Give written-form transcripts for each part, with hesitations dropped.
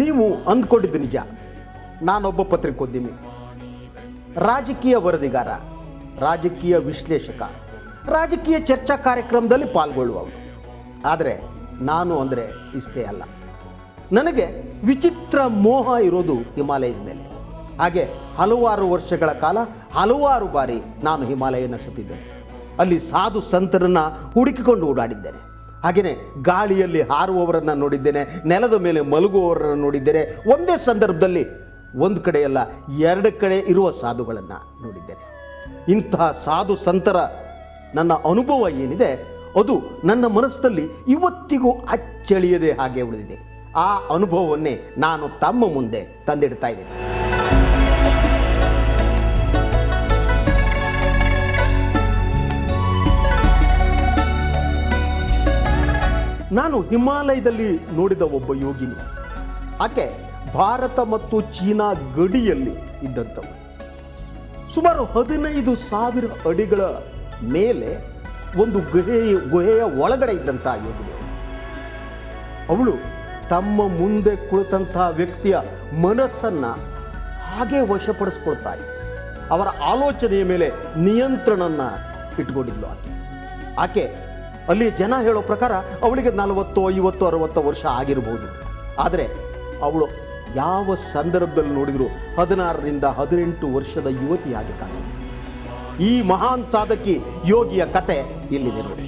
ನೀವು ಅಂದ್ಕೊಂಡಿದ್ದು ನಿಜ. ನಾನೊಬ್ಬ ಪತ್ರಿಕೋದ್ಯಮಿ, ರಾಜಕೀಯ ವರದಿಗಾರ, ರಾಜಕೀಯ ವಿಶ್ಲೇಷಕ, ರಾಜಕೀಯ ಚರ್ಚಾ ಕಾರ್ಯಕ್ರಮದಲ್ಲಿ ಪಾಲ್ಗೊಳ್ಳುವವನು. ಆದರೆ ನಾನು ಅಂದರೆ ಇಷ್ಟೇ ಅಲ್ಲ. ನನಗೆ ವಿಚಿತ್ರ ಮೋಹ ಇರೋದು ಹಿಮಾಲಯದ ಮೇಲೆ. ಹಾಗೆ ಹಲವಾರು ವರ್ಷಗಳ ಕಾಲ ಹಲವಾರು ಬಾರಿ ನಾನು ಹಿಮಾಲಯನ ಸುತ್ತಿದ್ದೇನೆ. ಅಲ್ಲಿ ಸಾಧು ಸಂತರನ್ನು ಹುಡುಕಿಕೊಂಡು ಓಡಾಡಿದ್ದೇನೆ. ಹಾಗೆಯೇ ಗಾಳಿಯಲ್ಲಿ ಹಾರುವವರನ್ನು ನೋಡಿದ್ದೇನೆ, ನೆಲದ ಮೇಲೆ ಮಲಗುವವರನ್ನು ನೋಡಿದ್ದೇನೆ. ಒಂದೇ ಸಂದರ್ಭದಲ್ಲಿ ಒಂದು ಕಡೆಯಲ್ಲ, ಎರಡು ಕಡೆ ಇರುವ ಸಾಧುಗಳನ್ನು ನೋಡಿದ್ದೇನೆ. ಇಂತಹ ಸಾಧು ಸಂತರ ನನ್ನ ಅನುಭವ ಏನಿದೆ ಅದು ನನ್ನ ಮನಸ್ಸಿನಲ್ಲಿ ಇವತ್ತಿಗೂ ಅಚ್ಚಳಿಯದೆ ಹಾಗೆ ಉಳಿದಿದೆ. ಆ ಅನುಭವವನ್ನೇ ನಾನು ತಮ್ಮ ಮುಂದೆ ತಂದಿಡ್ತಾ ಇದ್ದೇನೆ. ನಾನು ಹಿಮಾಲಯದಲ್ಲಿ ನೋಡಿದ ಒಬ್ಬ ಯೋಗಿನಿ. ಆಕೆ ಭಾರತ ಮತ್ತು ಚೀನಾ ಗಡಿಯಲ್ಲಿ ಇದ್ದಂಥವು. ಸುಮಾರು 15,000 ಅಡಿಗಳ ಮೇಲೆ ಒಂದು ಗುಹೆಯ ಒಳಗಡೆ ಇದ್ದಂಥ ಯೋಗಿನಿ. ಅವಳು ತಮ್ಮ ಮುಂದೆ ಕುಳಿತಂಥ ವ್ಯಕ್ತಿಯ ಮನಸ್ಸನ್ನು ಹಾಗೆ ವಶಪಡಿಸ್ಕೊಳ್ತಾ ಇದ್ಲು. ಅವರ ಆಲೋಚನೆಯ ಮೇಲೆ ನಿಯಂತ್ರಣನ ಇಟ್ಕೊಂಡಿದ್ಲು ಆಕೆ. ಅಲ್ಲಿ ಜನ ಹೇಳೋ ಪ್ರಕಾರ ಅವಳಿಗೆ 40, 50, 60 ವರ್ಷ ಆಗಿರ್ಬೋದು. ಆದರೆ ಅವಳು ಯಾವ ಸಂದರ್ಭದಲ್ಲಿ ನೋಡಿದರೂ 16ರಿಂದ 18 ವರ್ಷದ ಯುವತಿ ಹಾಗೆ ಕಾಣುತ್ತೆ. ಈ ಮಹಾನ್ ಸಾಧಕಿ ಯೋಗಿಯ ಕತೆ ಇಲ್ಲಿದೆ ನೋಡಿ.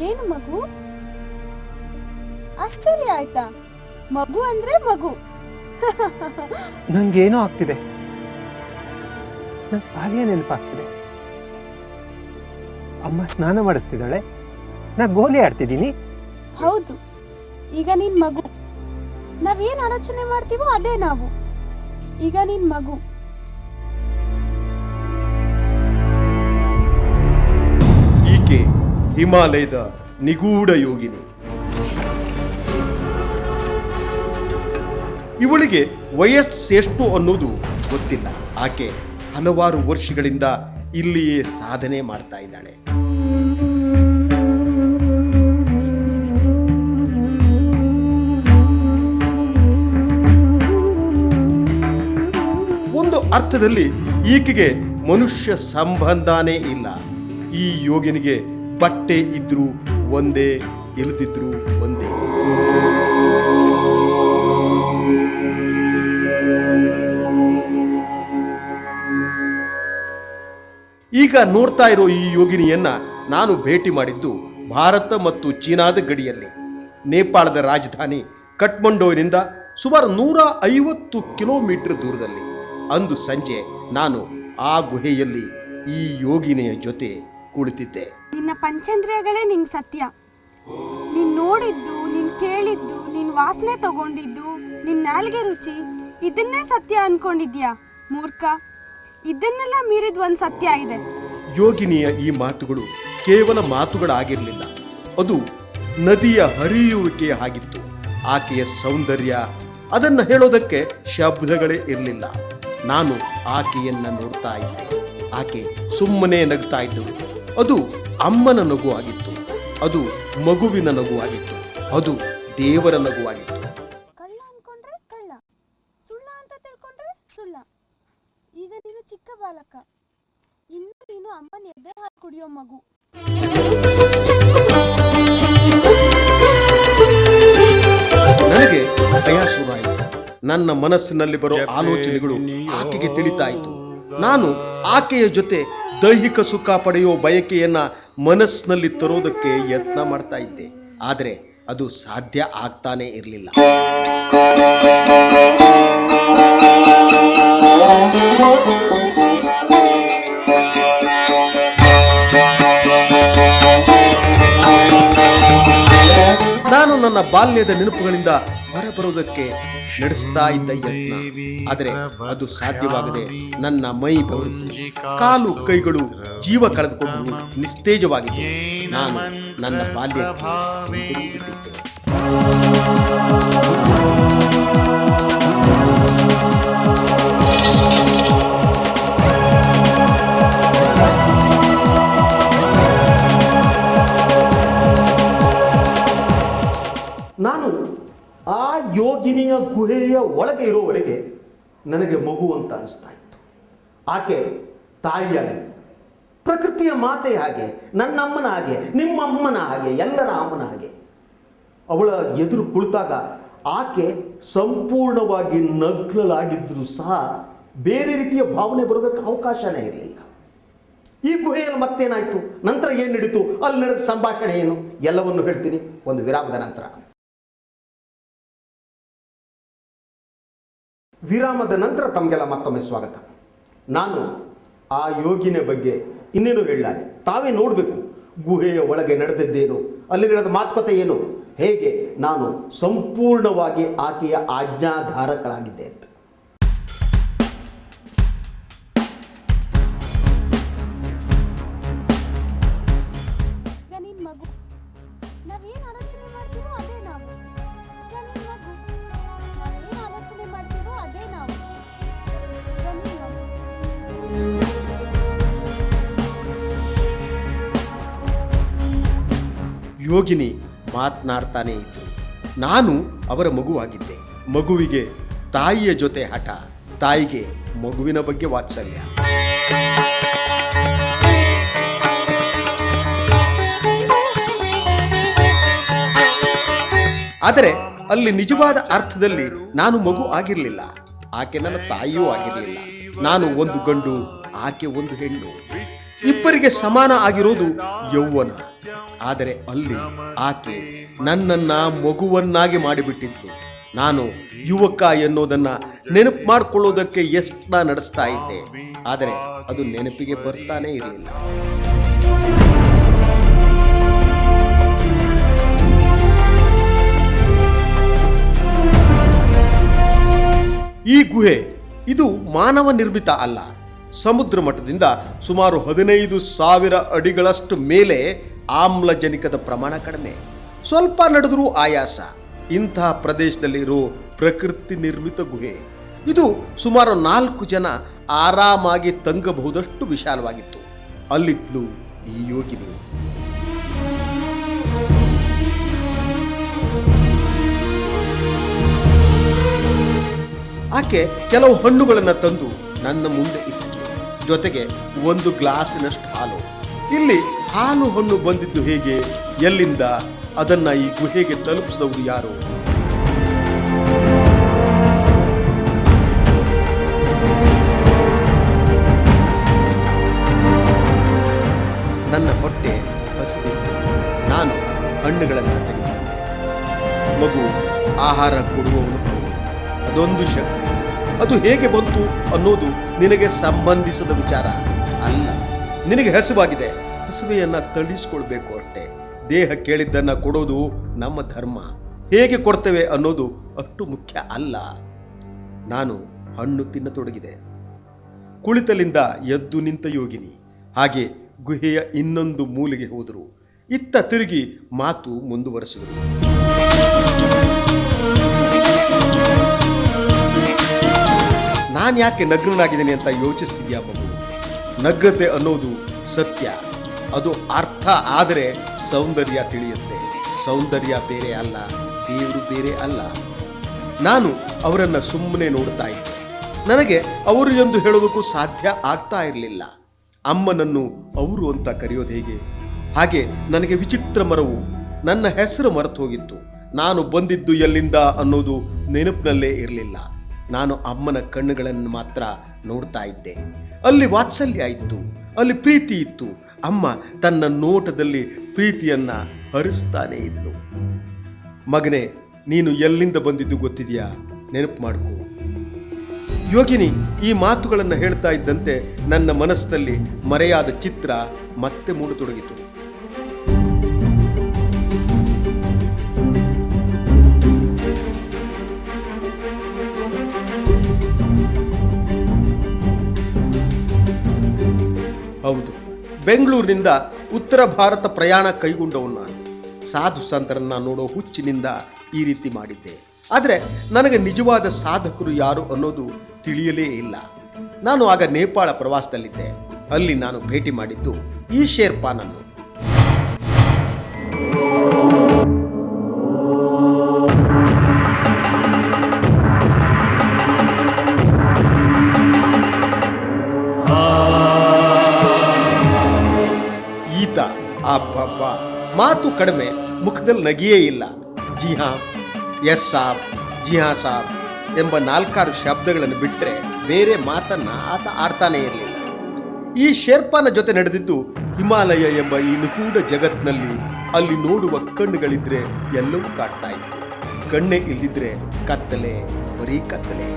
ಏನು ಮಗು? ಆಶ್ಚರ್ಯ ಆಯ್ತಾ? ಮಗು ಅಂದ್ರೆ ಮಗು. ನಂಗೇನೋ ಆಗ್ತಿದೆ. ನಂಗೆ ಬಾಲ್ಯ ನೆನಪಾಗ್ತಿದೆ. ಅಮ್ಮ ಸ್ನಾನ ಮಾಡಿಸ್ತಿದ್ದಾಳೆ, ನಾ ಗೋಲಿ ಆಡ್ತಿದ್ದೀನಿ. ಹೌದು, ಈಗ ನೀನ್ ಮಗು. ನಾವೇನ್ ಆಲೋಚನೆ ಮಾಡ್ತೀವೋ ಅದೇ ನಾವು. ಈಗ ನೀನ್ ಮಗು. ಈಕೆ ಹಿಮಾಲಯದ ನಿಗೂಢ ಯೋಗಿನಿ. ಇವಳಿಗೆ ವಯಸ್ಸೆಷ್ಟು ಅನ್ನೋದು ಗೊತ್ತಿಲ್ಲ. ಆಕೆ ಹಲವಾರು ವರ್ಷಗಳಿಂದ ಇಲ್ಲಿಯೇ ಸಾಧನೆ ಮಾಡ್ತಾ ಇದ್ದಾಳೆ. ಒಂದು ಅರ್ಥದಲ್ಲಿ ಈಕೆಗೆ ಮನುಷ್ಯ ಸಂಬಂಧನೇ ಇಲ್ಲ. ಈ ಯೋಗಿನಿಗೆ ಬಟ್ಟೆ ಇದ್ರೂ ಒಂದೇ, ಇಲ್ಲದಿದ್ರು ಒಂದೇ. ಈಗ ನೋಡ್ತಾ ಇರೋ ಈ ಯೋಗಿನಿಯನ್ನ ನಾನು ಭೇಟಿ ಮಾಡಿದ್ದು ಭಾರತ ಮತ್ತು ಚೀನಾದ ಗಡಿಯಲ್ಲಿ. ನೇಪಾಳದ ರಾಜಧಾನಿ ಕಠ್ಮಂಡುವಿನಿಂದ ಸುಮಾರು 150 ಕಿಲೋಮೀಟರ್ ದೂರದಲ್ಲಿ. ಅಂದು ಸಂಜೆ ನಾನು ಆ ಗುಹೆಯಲ್ಲಿ ಈ ಯೋಗಿನಿಯ ಜೊತೆ ಕುಳಿತಿದ್ದೆ. ನಿನ್ನ ಪಂಚೇಂದ್ರಿಯಗಳೇ ನಿಂಗೆ ಸತ್ಯ. ನೀನ್ ನೋಡಿದ್ದು, ನೀನ್ ಕೇಳಿದ್ದು, ನೀನ್ ವಾಸನೆ ತಗೊಂಡಿದ್ದು, ನಿನ್ ನಾಲ್ಗೆ ರುಚಿ, ಇದನ್ನೇ ಸತ್ಯ ಅನ್ಕೊಂಡಿದ್ಯಾ ಮೂರ್ಖ. ಇದನ್ನೆಲ್ಲ ಮೀರಿದ ಒಂದು ಸತ್ಯ ಇದೆ. ಯೋಗಿನಿಯ ಈ ಮಾತುಗಳು ಕೇವಲ ಮಾತುಗಳಾಗಿರಲಿಲ್ಲ, ಅದು ನದಿಯ ಹರಿಯುವಿಕೆಯ ಹಾಗಿತ್ತು. ಆಕೆಯ ಸೌಂದರ್ಯ, ಅದನ್ನು ಹೇಳೋದಕ್ಕೆ ಶಬ್ದಗಳೇ ಇರಲಿಲ್ಲ. ನಾನು ಆಕೆಯನ್ನ ನೋಡ್ತಾ ಇದ್ದೆ. ಆಕೆ ಸುಮ್ಮನೆ ನಗ್ತಾ ಇದ್ದಳು. ಅದು ಅಮ್ಮನ ನಗು ಆಗಿತ್ತು, ಅದು ಮಗುವಿನ ನಗು ಆಗಿತ್ತು, ಅದು ದೇವರ ನಗು ಆಗಿತ್ತು. ಕಳ್ಳ ಅನ್ಕೊಂಡ್ರೆ ಕಳ್ಳ, ಸುಳ್ಳ ಅಂತ ತಿಳ್ಕೊಂಡ್ರೆ ಸುಳ್ಳ. ಈಗ ನೀನು ಚಿಕ್ಕ ಬಾಲಕ, ಇನ್ನು ನೀನು ಅಮ್ಮನ ಎದೆ ಹಾಲು ಕುಡಿಯೋ ಮಗು. ನನಗೆ ಭಯ ಶುರುವಾಯಿತು. ನನ್ನ ಮನಸ್ಸಿನಲ್ಲಿ ಬರೋ ಆಲೋಚನೆಗಳು ಆಕೆಗೆ ತಿಳಿತಾ ಇತ್ತು. ನಾನು ಆಕೆಯ ಜೊತೆ ದೈಹಿಕ ಸುಖ ಪಡೆಯೋ ಬಯಕೆಯನ್ನ ಮನಸ್ಸಿನಲ್ಲಿ ತರೋದಕ್ಕೆ ಯತ್ನ ಮಾಡ್ತಾ ಇದ್ದೆ. ಆದರೆ ಅದು ಸಾಧ್ಯ ಆಗ್ತಾನೆ ಇರಲಿಲ್ಲ. ನಾನು ನನ್ನ ಬಾಲ್ಯದ ನೆನಪುಗಳಿಂದ ಹೊರಬರುವುದಕ್ಕೆ ನಡೆಸ್ತಾ ಇದ್ದ ಯತ್ನ, ಆದರೆ ಅದು ಸಾಧ್ಯವಾಗದೆ ನನ್ನ ಮೈ ಬೆವರಿತು. ಕಾಲು ಕೈಗಳು ಜೀವ ಕಳೆದುಕೊಂಡು ನಿಸ್ತೇಜವಾಗಿತ್ತು. ನಾನು ನನ್ನ ಬಾಲ್ಯಕ್ಕೆ ಹಿಂತಿರುಗಿ ಬಿಟ್ಟಿದ್ದೆ. ನನಗೆ ಮಗು ಅಂತ ಅನಿಸ್ತಾ ಇತ್ತು. ಆಕೆ ತಾಯಿಯಾಗಿದ್ಲು. ಪ್ರಕೃತಿಯ ಮಾತೆ ಹಾಗೆ, ನನ್ನ ಅಮ್ಮನ ಹಾಗೆ, ನಿಮ್ಮ ಅಮ್ಮನ ಹಾಗೆ, ಎಲ್ಲರ ಅಮ್ಮನ ಹಾಗೆ. ಅವಳ ಎದುರು ಕುಳಿತಾಗ ಆಕೆ ಸಂಪೂರ್ಣವಾಗಿ ನಗ್ನಲಾಗಿದ್ದರೂ ಸಹ ಬೇರೆ ರೀತಿಯ ಭಾವನೆ ಬರೋದಕ್ಕೆ ಅವಕಾಶನೇ ಇರಲಿಲ್ಲ. ಈ ಗುಹೆಯಲ್ಲಿ ಮತ್ತೇನಾಯಿತು, ನಂತರ ಏನು ನಡೀತು, ಅಲ್ಲಿ ನಡೆದ ಸಂಭಾಷಣೆ ಏನು, ಎಲ್ಲವನ್ನು ಹೇಳ್ತೀನಿ ಒಂದು ವಿರಾಮದ ನಂತರ. ವಿರಾಮದ ನಂತರ ತಮಗೆಲ್ಲ ಮತ್ತೊಮ್ಮೆ ಸ್ವಾಗತ. ನಾನು ಆ ಯೋಗಿನ ಬಗ್ಗೆ ಇನ್ನೇನು ಹೇಳಲಾರೆ, ತಾವೇ ನೋಡಬೇಕು ಗುಹೆಯ ಒಳಗೆ ನಡೆದದ್ದೇನು, ಅಲ್ಲಿ ನಡೆದ ಮಾತುಕತೆ ಏನು, ಹೇಗೆ ನಾನು ಸಂಪೂರ್ಣವಾಗಿ ಆಕೆಯ ಆಜ್ಞಾಧಾರಕಳಾಗಿದ್ದೆ ಅಂತ. ಯೋಗಿನಿ ಮಾತನಾಡ್ತಾನೇ ಇದ್ರು. ನಾನು ಅವರ ಮಗುವಾಗಿದ್ದೆ. ಮಗುವಿಗೆ ತಾಯಿಯ ಜೊತೆ ಹಠ, ತಾಯಿಗೆ ಮಗುವಿನ ಬಗ್ಗೆ ವಾತ್ಸಲ್ಯ. ಆದರೆ ಅಲ್ಲಿ ನಿಜವಾದ ಅರ್ಥದಲ್ಲಿ ನಾನು ಮಗು ಆಗಿರಲಿಲ್ಲ. ಆಕೆ ನನ್ನ ತಾಯಿಯೂ ಆಗಿರಲಿಲ್ಲ. ನಾನು ಒಂದು ಗಂಡು, ಆಕೆ ಒಂದು ಹೆಣ್ಣು. ಇಬ್ಬರಿಗೆ ಸಮಾನ ಆಗಿರೋದು ಯೌವನ. ಆದರೆ ಅಲ್ಲಿ ಆಕೆ ನನ್ನನ್ನ ಮಗುವನ್ನಾಗಿ ಮಾಡಿಬಿಟ್ಟಿತ್ತು. ನಾನು ಯುವಕ ಎನ್ನುವುದನ್ನ ನೆನಪು ಮಾಡಿಕೊಳ್ಳೋದಕ್ಕೆ ಯತ್ನ ನಡೆಸ್ತಾ ಇದ್ದೆ, ಆದರೆ ಅದು ನೆನಪಿಗೆ ಬರ್ತಾನೆ ಇರಲಿಲ್ಲ. ಈ ಗುಹೆ ಇದು ಮಾನವ ನಿರ್ಮಿತ ಅಲ್ಲ. ಸಮುದ್ರ ಮಟ್ಟದಿಂದ ಸುಮಾರು 15,000 ಅಡಿಗಳಷ್ಟು ಮೇಲೆ ಆಮ್ಲಜನಕದ ಪ್ರಮಾಣ ಕಡಿಮೆ. ಸ್ವಲ್ಪ ನಡೆದರೂ ಆಯಾಸ. ಇಂತಹ ಪ್ರದೇಶದಲ್ಲಿರೋ ಪ್ರಕೃತಿ ನಿರ್ಮಿತ ಗುಹೆ ಇದು ಸುಮಾರು 4 ಜನ ಆರಾಮಾಗಿ ತಂಗಬಹುದಷ್ಟು ವಿಶಾಲವಾಗಿತ್ತು. ಅಲ್ಲಿದ್ಲು ಈ ಯೋಗಿನಿ. ಆಕೆ ಕೆಲವು ಹಣ್ಣುಗಳನ್ನು ತಂದು ನನ್ನ ಮುಂದೆ ಇರಿಸಿತು. ಜೊತೆಗೆ ಒಂದು ಗ್ಲಾಸಿನಷ್ಟು ಹಾಲು. ಇಲ್ಲಿ ಹಾಲು ಹಣ್ಣು ಬಂದಿದ್ದು ಹೇಗೆ, ಎಲ್ಲಿಂದ, ಅದನ್ನ ಈ ಗುಹೆಗೆ ತಲುಪಿಸಿದವರು ಯಾರು? ನನ್ನ ಹೊಟ್ಟೆ ಹಸಿದಿತ್ತು. ನಾನು ಹಣ್ಣುಗಳನ್ನು ತೆಗೆದುಕೊಂಡೆ. ಮಗು ಆಹಾರ ಕೊಡುವವನು ಅವನು. ಅದೊಂದು ಶಕ್ತಿ. ಅದು ಹೇಗೆ ಬಂತು ಅನ್ನೋದು ನಿನಗೆ ಸಂಬಂಧಿಸದ ವಿಚಾರ ಅಲ್ಲ. ನಿನಗೆ ಹಸಿವಾಗಿದೆ, ಹಸಿವೆಯನ್ನ ತಳಿಸ್ಕೊಳ್ಬೇಕು ಅಷ್ಟೇ. ದೇಹ ಕೇಳಿದ್ದನ್ನ ಕೊಡೋದು ನಮ್ಮ ಧರ್ಮ. ಹೇಗೆ ಕೊಡ್ತೇವೆ ಅನ್ನೋದು ಅಷ್ಟು ಮುಖ್ಯ ಅಲ್ಲ. ನಾನು ಹಣ್ಣು ತಿನ್ನತೊಡಗಿದೆ. ಕುಳಿತಲಿಂದ ಎದ್ದು ನಿಂತ ಯೋಗಿನಿ ಹಾಗೆ ಗುಹೆಯ ಇನ್ನೊಂದು ಮೂಲೆಗೆ ಹೋದರು. ಇತ್ತ ತಿರುಗಿ ಮಾತು ಮುಂದುವರೆಸಿದರು. ನಾನು ಯಾಕೆ ನಗ್ನನಾಗಿದ್ದೇನೆ ಅಂತ ಯೋಚಿಸ್ತಿದ್ಯಾ ಮಗು? ನಗ್ನತೆ ಅನ್ನೋದು ಸತ್ಯ. ಅದು ಅರ್ಥ ಆದರೆ ಸೌಂದರ್ಯ ತಿಳಿಯುತ್ತೆ. ಸೌಂದರ್ಯ ಬೇರೆ ಅಲ್ಲ, ದೇವರು ಬೇರೆ ಅಲ್ಲ. ನಾನು ಅವರನ್ನ ಸುಮ್ಮನೆ ನೋಡ್ತಾ ಇದ್ದೆ. ನನಗೆ ಅವರು ಎಂದು ಹೇಳೋದಕ್ಕೂ ಸಾಧ್ಯ ಆಗ್ತಾ ಇರಲಿಲ್ಲ. ಅಮ್ಮನನ್ನು ಅವರು ಅಂತ ಕರೆಯೋದು ಹೇಗೆ? ಹಾಗೆ ನನಗೆ ವಿಚಿತ್ರ ಮರವು ನನ್ನ ಹೆಸರು ಮರೆತು ಹೋಗಿತ್ತು. ನಾನು ಬಂದಿದ್ದು ಎಲ್ಲಿಂದ ಅನ್ನೋದು ನೆನಪಿನಲ್ಲೇ ಇರಲಿಲ್ಲ. ನಾನು ಅಮ್ಮನ ಕಣ್ಣುಗಳನ್ನು ಮಾತ್ರ ನೋಡ್ತಾ ಇದ್ದೆ. ಅಲ್ಲಿ ವಾತ್ಸಲ್ಯ ಇತ್ತು, ಅಲ್ಲಿ ಪ್ರೀತಿ ಇತ್ತು. ಅಮ್ಮ ತನ್ನ ನೋಟದಲ್ಲಿ ಪ್ರೀತಿಯನ್ನ ಹರಿಸ್ತಾನೆ ಇದ್ಲು. ಮಗನೇ, ನೀನು ಎಲ್ಲಿಂದ ಬಂದಿದ್ದು ಗೊತ್ತಿದೆಯಾ? ನೆನಪು ಮಾಡ್ಕೋ. ಯೋಗಿನಿ ಈ ಮಾತುಗಳನ್ನು ಹೇಳ್ತಾ ಇದ್ದಂತೆ ನನ್ನ ಮನಸ್ಸಿನಲ್ಲಿ ಮರೆಯಾದ ಚಿತ್ರ ಮತ್ತೆ ಮೂಡತೊಡಗಿತು. ಹೌದು, ಬೆಂಗಳೂರಿನಿಂದ ಉತ್ತರ ಭಾರತ ಪ್ರಯಾಣ ಕೈಗೊಂಡವನು ನಾನು. ಸಾಧು ಸಂತರನ್ನ ನೋಡೋ ಹುಚ್ಚಿನಿಂದ ಈ ರೀತಿ ಮಾಡಿದ್ದೆ. ಆದರೆ ನನಗೆ ನಿಜವಾದ ಸಾಧಕರು ಯಾರು ಅನ್ನೋದು ತಿಳಿಯಲೇ ಇಲ್ಲ. ನಾನು ಆಗ ನೇಪಾಳ ಪ್ರವಾಸದಲ್ಲಿದ್ದೆ. ಅಲ್ಲಿ ನಾನು ಭೇಟಿ ಮಾಡಿದ್ದು ಈ ಶೇರ್ಪಾನನ್ನು. ಅಬ್ಬಬ್ಬ, ಮಾತು ಕಡಿಮೆ, ಮುಖದಲ್ಲಿ ನಗಿಯೇ ಇಲ್ಲ. ಜಿ ಹಾ, ಎಸ್ ಸಾಬ್, ಜಿ ಹಾ ಸಾಬ್ ಎಂಬ 4-6 ಶಬ್ದಗಳನ್ನು ಬಿಟ್ಟರೆ ಬೇರೆ ಮಾತನ್ನ ಆತ ಆಡ್ತಾನೆ ಇರಲಿಲ್ಲ. ಈ ಶೇರ್ಪಾನ ಜೊತೆ ನಡೆದಿದ್ದು ಹಿಮಾಲಯ ಎಂಬ ಈ ನಿಗೂಢ ಜಗತ್ನಲ್ಲಿ ಅಲ್ಲಿ ನೋಡುವ ಕಣ್ಣುಗಳಿದ್ರೆ ಎಲ್ಲವೂ ಕಾಡ್ತಾ ಇತ್ತು. ಕಣ್ಣೇ ಇಲ್ಲಿದ್ರೆ ಕತ್ತಲೆ, ಬರೀ ಕತ್ತಲೆ.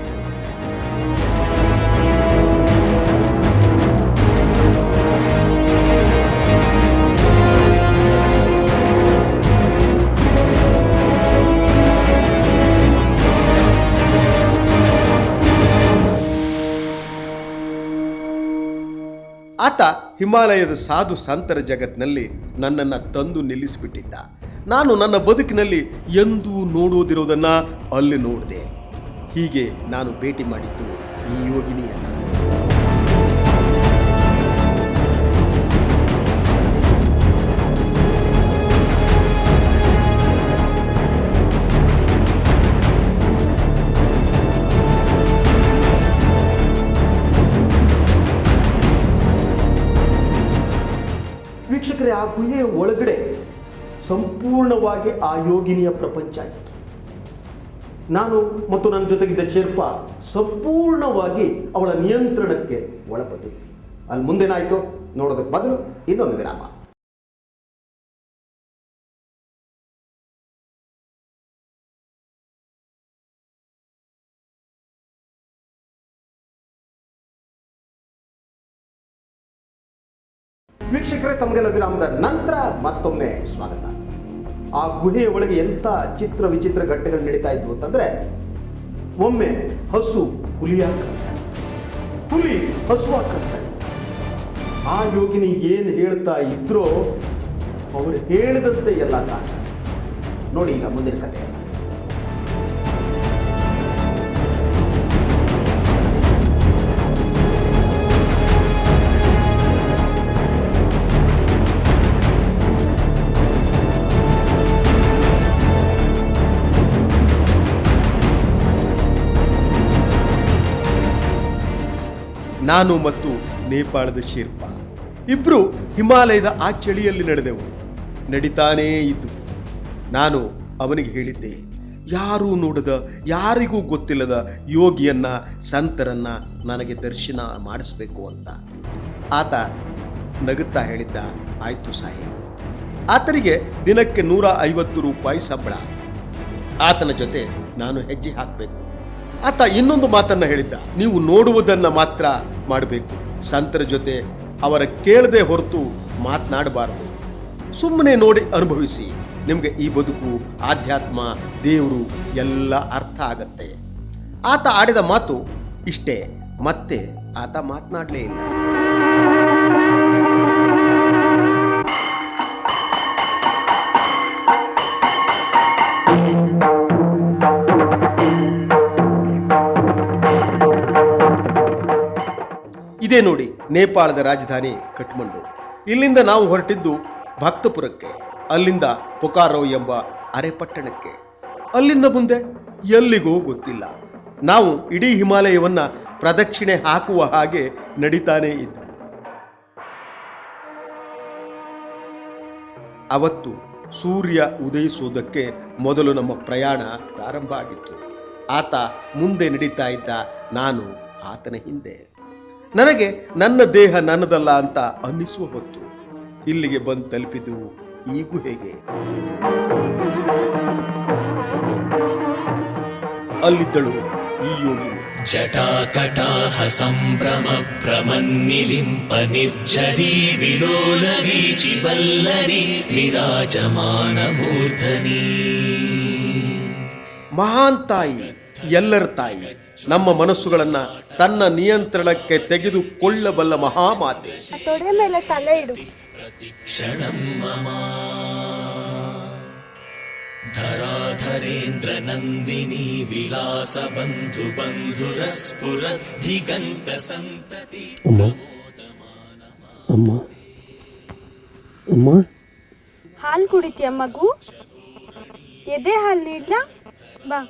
ಆತ ಹಿಮಾಲಯದ ಸಾಧು ಸಂತರ ಜಗತ್ನಲ್ಲಿ ನನ್ನನ್ನು ತಂದು ನಿಲ್ಲಿಸಿಬಿಟ್ಟಿದ್ದ. ನಾನು ನನ್ನ ಬದುಕಿನಲ್ಲಿ ಎಂದೂ ನೋಡುವುದಿರುವುದನ್ನ ಅಲ್ಲಿ ನೋಡಿದೆ. ಹೀಗೆ ನಾನು ಭೇಟಿ ಮಾಡಿದ್ದು ಈ ಯೋಗಿನಿಯನ್ನ. ವೀಕ್ಷಕರೇ, ಆ ಗುಹೆಯ ಒಳಗಡೆ ಸಂಪೂರ್ಣವಾಗಿ ಆ ಯೋಗಿನಿಯ ಪ್ರಪಂಚ ಇತ್ತು. ನಾನು ಮತ್ತು ನನ್ನ ಜೊತೆಗಿದ್ದ ಶೇರ್ಪಾ ಸಂಪೂರ್ಣವಾಗಿ ಅವಳ ನಿಯಂತ್ರಣಕ್ಕೆ ಒಳಪಟ್ಟಿದ್ವಿ. ಅಲ್ಲಿ ಮುಂದೇನಾಯ್ತು ನೋಡೋದಕ್ಕೆ ಮೊದಲು ಇನ್ನೊಂದು ವಿರಾಮ. ವೀಕ್ಷಕರೇ, ತಮಗೆಲ್ಲ ವಿರಾಮದ ನಂತರ ಮತ್ತೊಮ್ಮೆ ಸ್ವಾಗತ. ಆ ಗುಹೆಯ ಒಳಗೆ ಎಂಥ ಚಿತ್ರ ವಿಚಿತ್ರ ಘಟ್ಟಗಳು ನಡೀತಾ ಇದ್ವು ಅಂತಂದ್ರೆ, ಒಮ್ಮೆ ಹಸು ಹುಲಿಯಾಗಿ ಕರ್ತಾ ಇತ್ತು, ಹುಲಿ ಹಸುವಾಗಿ ಕರ್ತಾ ಇತ್ತು. ಆ ಯೋಗಿನಿ ಏನು ಹೇಳ್ತಾ ಇದ್ರೋ ಅವರು ಹೇಳಿದಂತೆ ಎಲ್ಲ ಕಾಣ್ತಾ ಇತ್ತು. ನೋಡಿ ಈಗ ಮುಂದಿನ ಕಥೆ. ನಾನು ಮತ್ತು ನೇಪಾಳದ ಶೇರ್ಪಾ ಇಬ್ರು ಹಿಮಾಲಯದ ಆ ಚಳಿಯಲ್ಲಿ ನಡೆದೆವು. ನಡೀತಾನೇ ಇದ್ದು ನಾನು ಅವನಿಗೆ ಹೇಳಿದ್ದೆ, ಯಾರೂ ನೋಡದ, ಯಾರಿಗೂ ಗೊತ್ತಿಲ್ಲದ ಯೋಗಿಯನ್ನ, ಸಂತರನ್ನ ನನಗೆ ದರ್ಶನ ಮಾಡಿಸ್ಬೇಕು ಅಂತ. ಆತ ನಗುತ್ತಾ ಹೇಳಿದ್ದ, ಆಯ್ತು ಸಾಹೇಬ್. ಆತನಿಗೆ ದಿನಕ್ಕೆ 150 ರೂಪಾಯಿ ಸಂಬಳ. ಆತನ ಜೊತೆ ನಾನು ಹೆಜ್ಜೆ ಹಾಕಬೇಕು. ಆತ ಇನ್ನೊಂದು ಮಾತನ್ನ ಹೇಳಿದ್ದ, ನೀವು ನೋಡುವುದನ್ನ ಮಾತ್ರ ಮಾಡಬೇಕು, ಸಂತರ ಜೊತೆ ಅವರ ಕೇಳದೆ ಹೊರತು ಮಾತನಾಡಬಾರದು. ಸುಮ್ಮನೆ ನೋಡಿ ಅನುಭವಿಸಿ, ನಿಮಗೆ ಈ ಬದುಕು, ಆಧ್ಯಾತ್ಮ, ದೇವರು ಎಲ್ಲ ಅರ್ಥ ಆಗತ್ತೆ. ಆತ ಆಡಿದ ಮಾತು ಇಷ್ಟೇ, ಮತ್ತೆ ಆತ ಮಾತನಾಡಲೇ ಇಲ್ಲ. ಇದೇ ನೋಡಿ ನೇಪಾಳದ ರಾಜಧಾನಿ ಕಠ್ಮಂಡು. ಇಲ್ಲಿಂದ ನಾವು ಹೊರಟಿದ್ದು ಭಕ್ತಪುರಕ್ಕೆ, ಅಲ್ಲಿಂದ ಪೊಕಾರೋ ಎಂಬ ಅರೆಪಟ್ಟಣಕ್ಕೆ, ಅಲ್ಲಿಂದ ಮುಂದೆ ಎಲ್ಲಿಗೂ ಗೊತ್ತಿಲ್ಲ. ನಾವು ಇಡೀ ಹಿಮಾಲಯವನ್ನ ಪ್ರದಕ್ಷಿಣೆ ಹಾಕುವ ಹಾಗೆ ನಡೀತಾನೇ ಇದ್ವು. ಅವತ್ತು ಸೂರ್ಯ ಉದಯಿಸುವುದಕ್ಕೆ ಮೊದಲು ನಮ್ಮ ಪ್ರಯಾಣ ಪ್ರಾರಂಭ ಆಗಿತ್ತು. ಆತ ಮುಂದೆ ನಡೀತಾ ಇದ್ದ, ನಾನು ಆತನ ಹಿಂದೆ. ನನಗೆ ನನ್ನ ದೇಹ ನನ್ನದಲ್ಲ ಅಂತ ಅನ್ನಿಸುವ ಹೊತ್ತು ಇಲ್ಲಿಗೆ ಬಂದು ತಲುಪಿದ್ದು ಈ ಗುಹೆಗೆ. ಅಲ್ಲಿದ್ದಳು ಈ ಯೋಗಿನಿ. ಜಟಾಕಟಾಹ ಸಂಭ್ರಮ ಭ್ರಮನ್ನಿಲಿಂಪ ನಿರ್ಜರಿ ವಿಲೋಲ ವೀಚಿ ವಲ್ಲರಿ ವಿರಾಜಮಾನ ಮೂರ್ಧನಿ. ಮಹಾನ್ ತಾಯಿ, ಎಲ್ಲರ ತಾಯಿ, ನಮ್ಮ ಮನಸ್ಸುಗಳನ್ನ ತನ್ನ ನಿಯಂತ್ರಣಕ್ಕೆ ತೆಗೆದುಕೊಳ್ಳಬಲ್ಲ ಮಹಾಮಾತೆ. ತೊಡೆ ಮೇಲೆ ತಲೆ ಇಡು. ಪ್ರತಿಕ್ಷಣಂ ಮಮ ಧರಾಧರೇಂದ್ರ ನಂದಿನಿ ವಿಲಾಸ ಬಂಧು ಬಂಧುರಸ್ಫುರ ದಿಗಂತ ಸಂತತಿ. ಅಮ್ಮ ಅಮ್ಮ ಅಮ್ಮ, ಹಾಲು ಕುಡಿತೀಯ ಮಗು? ಎದೆ ಹಾಲು ನೀಡ್ಲಾ? ಬಾ,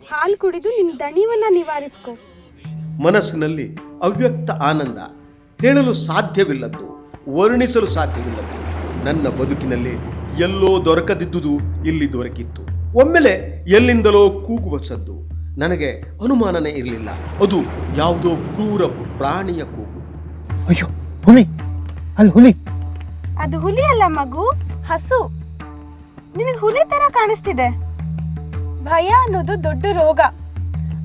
ಹಾಲು ಕುಡಿದು ನಿನ್ನ ದಣಿವನ್ನ ನಿವಾರಿಸ್ಕೊ. ಮನಸ್ಸಿನಲ್ಲಿ ಅವ್ಯಕ್ತ ಆನಂದ, ಹೇಳಲು ಸಾಧ್ಯವಿಲ್ಲದ್ದು, ವರ್ಣಿಸಲು ಸಾಧ್ಯವಿಲ್ಲದ್ದು, ನನ್ನ ಬದುಕಿನಲ್ಲಿ ಎಲ್ಲೋ ದೊರಕದಿದ್ದುದು ಇಲ್ಲಿ ದೊರಕಿತ್ತು. ಒಮ್ಮೆಲೆ ಎಲ್ಲಿಂದಲೋ ಕೂಗುವ ಸದ್ದು. ನನಗೆ ಅನುಮಾನನೇ ಇರಲಿಲ್ಲ, ಅದು ಯಾವುದೋ ಕ್ರೂರ ಪ್ರಾಣಿಯ ಕೂಗು. ಅಯ್ಯೋ, ಹುಲಿ! ಅಲ್ಲಿ ಹುಲಿ! ಅದು ಹುಲಿ ಅಲ್ಲ ಮಗು, ಹಸು. ನಿನಗೆ ಹುಲಿ ತರ ಕಾಣಿಸ್ತಿದೆ. ಭಯ ಅನ್ನೋದು ದೊಡ್ಡ ರೋಗ,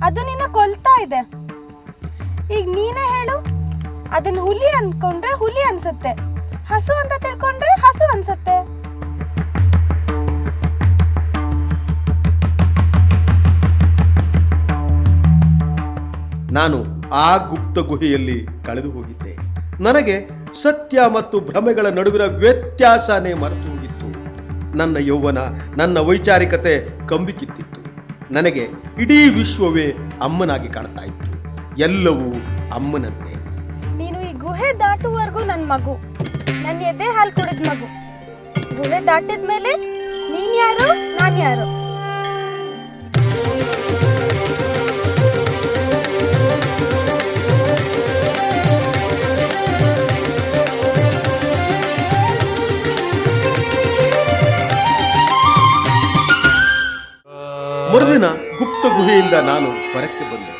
ಅದು ನಿನ್ನ ಕೊಲ್ತಾ ಇದೆ. ಈಗ ನೀನೇ ಹೇಳು, ಅದನ್ನ ಹುಲಿ ಅನ್ಕೊಂಡ್ರೆ ಹುಲಿ ಅನ್ಸುತ್ತೆ, ಹಸು ಅಂತ ತಿಳ್ಕೊಂಡ್ರೆ ಹಸು ಅನ್ಸುತ್ತೆ. ನಾನು ಆ ಗುಪ್ತ ಗುಹೆಯಲ್ಲಿ ಕಳೆದು ಹೋಗಿದ್ದೆ. ನನಗೆ ಸತ್ಯ ಮತ್ತು ಭ್ರಮೆಗಳ ನಡುವಿನ ವ್ಯತ್ಯಾಸನೇ ಮರೆತು ಹೋಗಿತ್ತು. ನನ್ನ ಯೌವನ, ನನ್ನ ವೈಚಾರಿಕತೆ ಕಂಬಿಕಿತ್ತಿತ್ತು. ನನಗೆ ಇಡೀ ವಿಶ್ವವೇ ಅಮ್ಮನಾಗಿ ಕಾಣ್ತಾ ಇತ್ತು, ಎಲ್ಲವೂ ಅಮ್ಮನಂತೆ. ನೀನು ಈ ಗುಹೆ ದಾಟುವವರೆಗೂ ನನ್ನ ಮಗು, ನನ್ನ ಎದೆ ಹಾಲು ಕುಡಿದ ಮಗು. ಗುಹೆ ದಾಟಿದ್ಮೇಲೆ ನೀನ್ ಯಾರು, ನಾನು ಯಾರು? ಮರುದಿನ ಗುಪ್ತ ಗುಹೆಯಿಂದ ನಾನು ಹೊರಕ್ಕೆ ಬಂದೆ.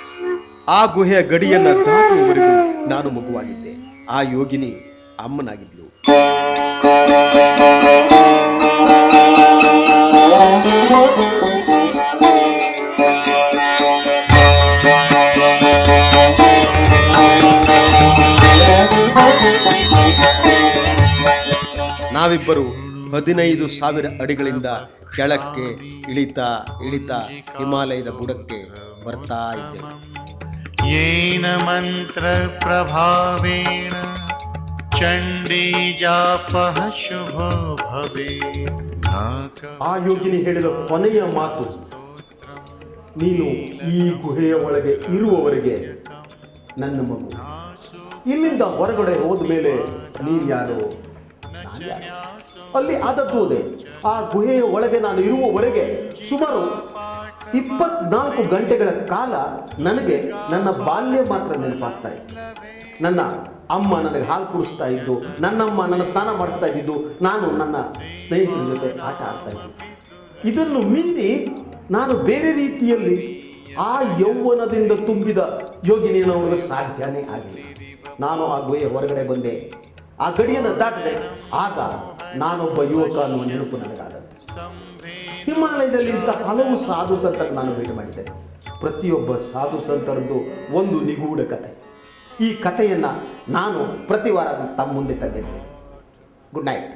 ಆ ಗುಹೆಯ ಗಡಿಯನ್ನ ದಾಟುವವರೆಗೂ ನಾನು ಮಗುವಾಗಿದ್ದೆ. ಆ ಯೋಗಿನಿ ಅಮ್ಮನಾಗಿದ್ಲು. ನಾವಿಬ್ಬರು 15,000 ಅಡಿಗಳಿಂದ ಕೆಳಕ್ಕೆ ಇಳಿತಾ ಇಳಿತಾ ಹಿಮಾಲಯದ ಬುಡಕ್ಕೆ ಬರ್ತಾ ಇದ್ದೆವು. ಯೇನ ಮಂತ್ರ ಪ್ರಭಾವೇಣ ಚಂಡೀ ಜಾಪಃ ಶುಭೋ ಭವೇತ್. ಆ ಯೋಗಿನಿ ಹೇಳಿದ ಕೊನೆಯ ಮಾತು, ನೀನು ಈ ಗುಹೆಯ ಒಳಗೆ ಇರುವವರೆಗೆ ನನ್ನ ಮಗು. ಇಲ್ಲಿಂದ ಹೊರಗಡೆ ಹೋದ ಮೇಲೆ ನೀನು ಯಾರು, ನಾನು ಯಾರು? ಅಲ್ಲಿ ಆದದ್ದು ಅದೇ. ಆ ಗುಹೆಯ ಒಳಗೆ ನಾನು ಇರುವವರೆಗೆ ಸುಮಾರು 24 ಗಂಟೆಗಳ ಕಾಲ ನನಗೆ ನನ್ನ ಬಾಲ್ಯ ಮಾತ್ರ ನೆನಪಾಗ್ತಾ ಇತ್ತು. ನನ್ನ ಅಮ್ಮ ನನಗೆ ಹಾಲು ಕುಡಿಸ್ತಾ ಇದ್ದು, ನನ್ನಮ್ಮ ನನ್ನ ಸ್ನಾನ ಮಾಡಿಸ್ತಾ ಇದ್ದಿದ್ದು, ನಾನು ನನ್ನ ಸ್ನೇಹಿತರ ಜೊತೆ ಆಟ ಆಡ್ತಾ ಇದ್ದು. ಇದನ್ನು ಮೀರಿ ನಾನು ಬೇರೆ ರೀತಿಯಲ್ಲಿ ಆ ಯೌವನದಿಂದ ತುಂಬಿದ ಯೋಗಿನಿಯನ್ನು ನೋಡೋದಕ್ಕೆ ಸಾಧ್ಯನೇ ಆಗಿಲ್ಲ. ನಾನು ಆ ಗುಹೆಯ ಹೊರಗಡೆ ಬಂದೆ, ಆ ಗಡಿಯನ್ನು ದಾಟಿದೆ. ಆಗ ನಾನೊಬ್ಬ ಯುವಕ ಅನ್ನುವ ನೆನಪು ನನಗಾದದ್ದು. ಹಿಮಾಲಯದಲ್ಲಿ ಇಂಥ ಹಲವು ಸಾಧು ಸಂತರು ನಾನು ಭೇಟಿ ಮಾಡಿದ್ದೇನೆ. ಪ್ರತಿಯೊಬ್ಬ ಸಾಧು ಸಂತರದ್ದು ಒಂದು ನಿಗೂಢ ಕಥೆ. ಈ ಕಥೆಯನ್ನು ನಾನು ಪ್ರತಿ ವಾರ ತಮ್ಮ ಮುಂದೆ ತಂದಿದ್ದೇನೆ. Good night.